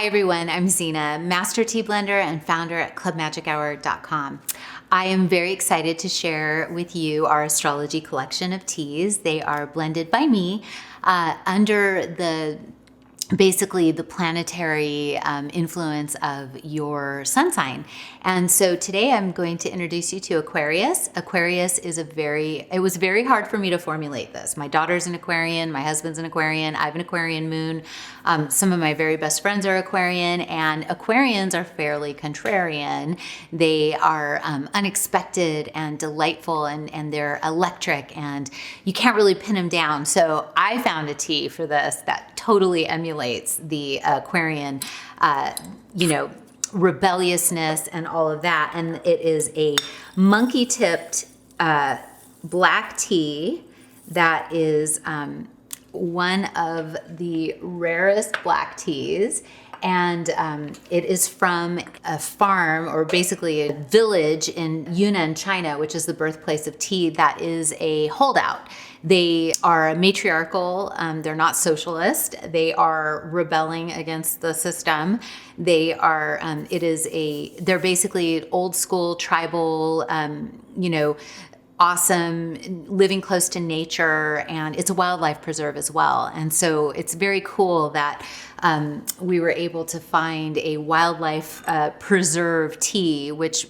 everyone, I'm Zena, Master Tea Blender and founder at clubmagichour.com. I am very excited to share with you our astrology collection of teas. They are blended by me under basically the planetary influence of your sun sign. And so today I'm going to introduce you to Aquarius. Aquarius is it was very hard for me to formulate this. My daughter's an Aquarian, my husband's an Aquarian, I have an Aquarian moon. Some of my very best friends are Aquarian, and Aquarians are fairly contrarian. They are unexpected and delightful, and they're electric, and you can't really pin them down. So I found a tea for this that totally emulates the Aquarian, rebelliousness and all of that. And it is a monkey-tipped black tea that is one of the rarest black teas. And it is from a farm, or basically a village in Yunnan, China, which is the birthplace of tea, that is a holdout. They are matriarchal, they're not socialist, they are rebelling against the system. They are, they're basically old school tribal, awesome, living close to nature, and it's a wildlife preserve as well. And so it's very cool that we were able to find a wildlife preserve tea, which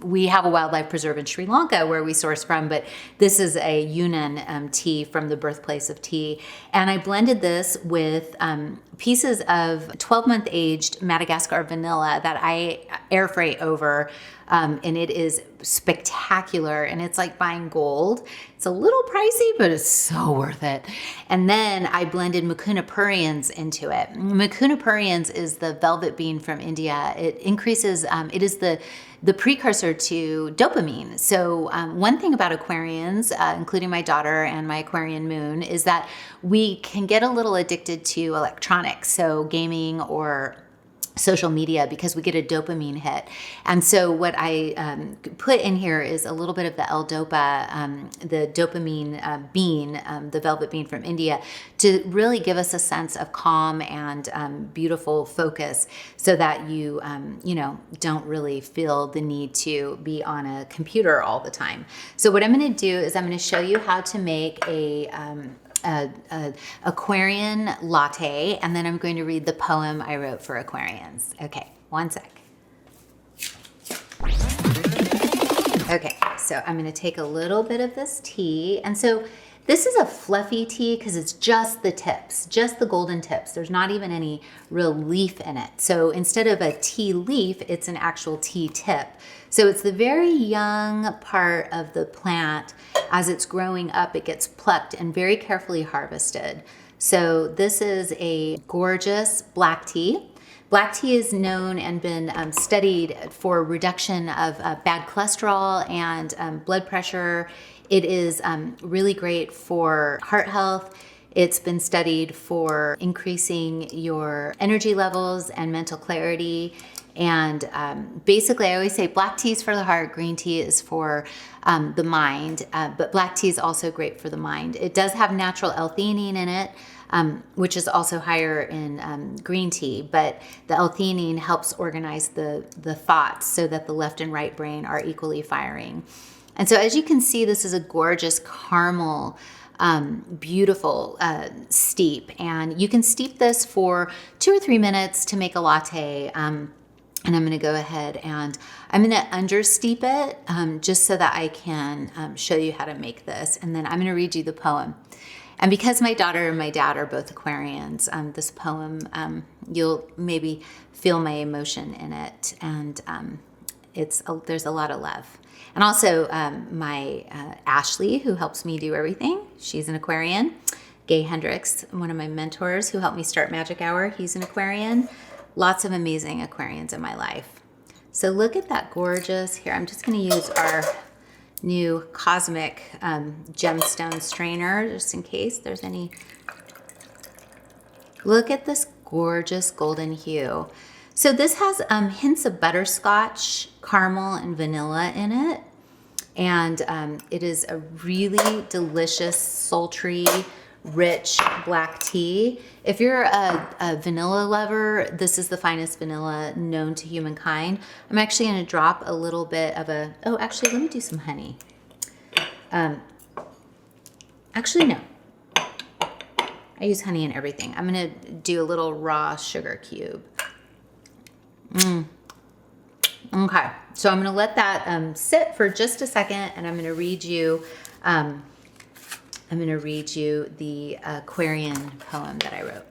we have a wildlife preserve in Sri Lanka where we source from, but this is a Yunnan tea from the birthplace of tea. And I blended this with pieces of 12-month aged Madagascar vanilla that I air freight over. And it is spectacular, and it's like buying gold. It's a little pricey, but it's so worth it. And then I blended Mucuna Pruriens into it. Mucuna Pruriens is the velvet bean from India. It increases, it is the precursor to dopamine. So one thing about Aquarians, including my daughter and my Aquarian moon, is that we can get a little addicted to electronics, so gaming or social media, because we get a dopamine hit. And so what I put in here is a little bit of the L-Dopa, the dopamine bean, the velvet bean from India, to really give us a sense of calm and beautiful focus, so that you don't really feel the need to be on a computer all the time. So what I'm going to do is I'm going to show you how to make a Aquarian latte, and then I'm going to read the poem I wrote for Aquarians. Okay, one sec. Okay, so I'm going to take a little bit of this tea, and so this is a fluffy tea because it's just the tips, just the golden tips. There's not even any real leaf in it. So instead of a tea leaf, it's an actual tea tip. So it's the very young part of the plant. As it's growing up, it gets plucked and very carefully harvested. So this is a gorgeous black tea. Black tea is known and been studied for reduction of bad cholesterol and blood pressure. It is really great for heart health. It's been studied for increasing your energy levels and mental clarity. And basically, I always say black tea is for the heart, green tea is for the mind, but black tea is also great for the mind. It does have natural L-theanine in it, which is also higher in green tea, but the L-theanine helps organize the thoughts so that the left and right brain are equally firing. And so as you can see, this is a gorgeous caramel, beautiful steep. And you can steep this for 2 or 3 minutes to make a latte. And I'm going to go ahead and I'm going to understeep it just so that I can show you how to make this. And then I'm going to read you the poem. And because my daughter and my dad are both Aquarians, this poem, you'll maybe feel my emotion in it. And there's a lot of love. And also my Ashley, who helps me do everything. She's an Aquarian. Gay Hendricks, one of my mentors who helped me start Magic Hour, he's an Aquarian. Lots of amazing Aquarians in my life. So look at that gorgeous, here, I'm just going to use our new cosmic gemstone strainer, just in case there's any. Look at this gorgeous golden hue. So this has hints of butterscotch, caramel, and vanilla in it. And it is a really delicious, sultry, rich black tea. If you're a vanilla lover, this is the finest vanilla known to humankind. I'm actually going to drop a little bit of a, oh, actually, let me do some honey. Actually, no. I use honey in everything. I'm going to do a little raw sugar cube. Okay, so I'm going to let that sit for just a second, and I'm going to read you the Aquarian poem that I wrote.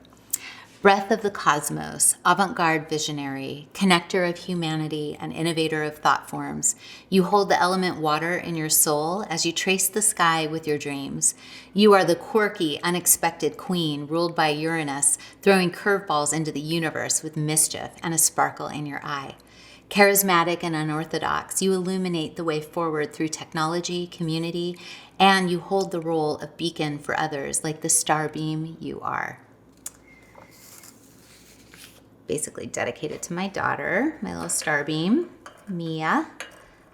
Breath of the cosmos, avant-garde visionary, connector of humanity and innovator of thought forms, you hold the element water in your soul as you trace the sky with your dreams. You are the quirky, unexpected queen ruled by Uranus, throwing curveballs into the universe with mischief and a sparkle in your eye. Charismatic and unorthodox, you illuminate the way forward through technology, community, and you hold the role of beacon for others like the starbeam you are. Basically dedicated to my daughter, my little starbeam, Mia.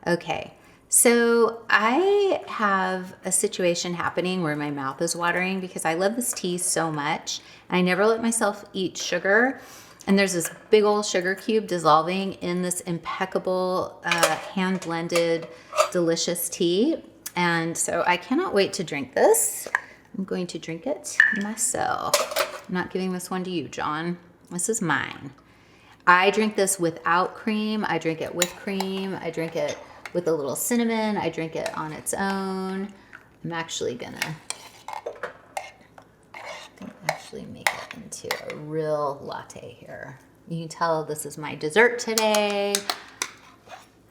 Okay, so I have a situation happening where my mouth is watering because I love this tea so much. And I never let myself eat sugar. And there's this big old sugar cube dissolving in this impeccable, hand-blended, delicious tea. And so I cannot wait to drink this. I'm going to drink it myself. I'm not giving this one to you, John. This is mine. I drink this without cream. I drink it with cream. I drink it with a little cinnamon. I drink it on its own. I'm actually gonna make it into a real latte here. You can tell this is my dessert today.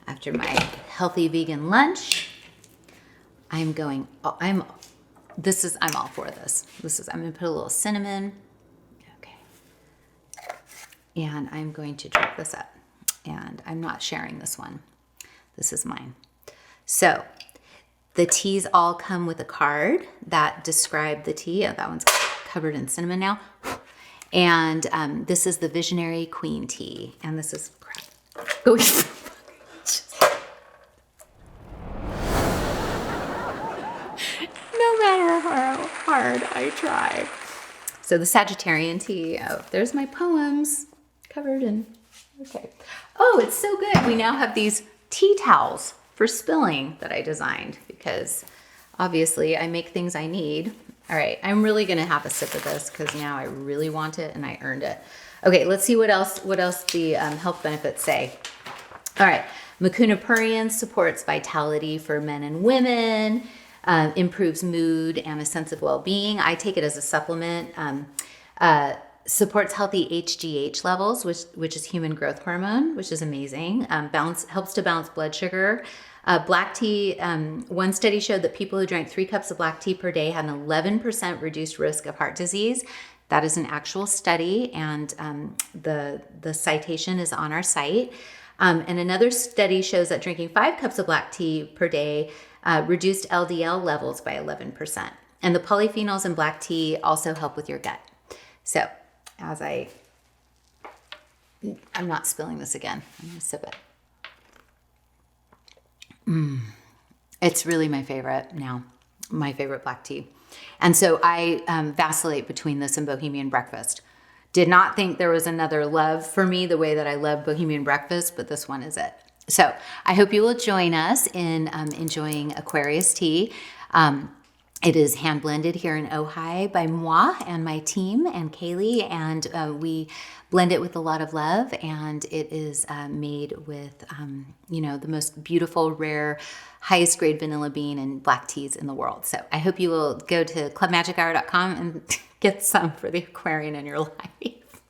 After my healthy vegan lunch, I'm all for this. I'm gonna put a little cinnamon. Okay. And I'm going to drink this up. And I'm not sharing this one. This is mine. So the teas all come with a card that describe the tea. Oh, that one's covered in cinnamon now. And this is the Visionary Queen tea. And this is crap. No matter how hard I try. So the Sagittarian tea. Oh, there's my poems covered in. Okay. Oh, it's so good. We now have these tea towels for spilling that I designed because obviously I make things I need. All right, I'm really gonna have a sip of this because now I really want it and I earned it. Okay, let's see what else the health benefits say. All right, Mucuna Pruriens supports vitality for men and women, improves mood and a sense of well-being. I take it as a supplement. Supports healthy HGH levels, which is human growth hormone, which is amazing. Helps to balance blood sugar. Black tea, one study showed that people who drank 3 cups of black tea per day had an 11% reduced risk of heart disease. That is an actual study, and the citation is on our site. And another study shows that drinking 5 cups of black tea per day reduced LDL levels by 11%. And the polyphenols in black tea also help with your gut. So I'm not spilling this again. I'm gonna sip it. It's really my favorite now, my favorite black tea. And so I vacillate between this and Bohemian Breakfast. Did not think there was another love for me the way that I love Bohemian Breakfast, but this one is it. So I hope you will join us in enjoying Aquarius tea. It is hand blended here in Ojai by moi and my team and Kaylee, and we blend it with a lot of love, and it is made with, the most beautiful, rare, highest grade vanilla bean and black teas in the world. So I hope you will go to clubmagichour.com and get some for the Aquarian in your life.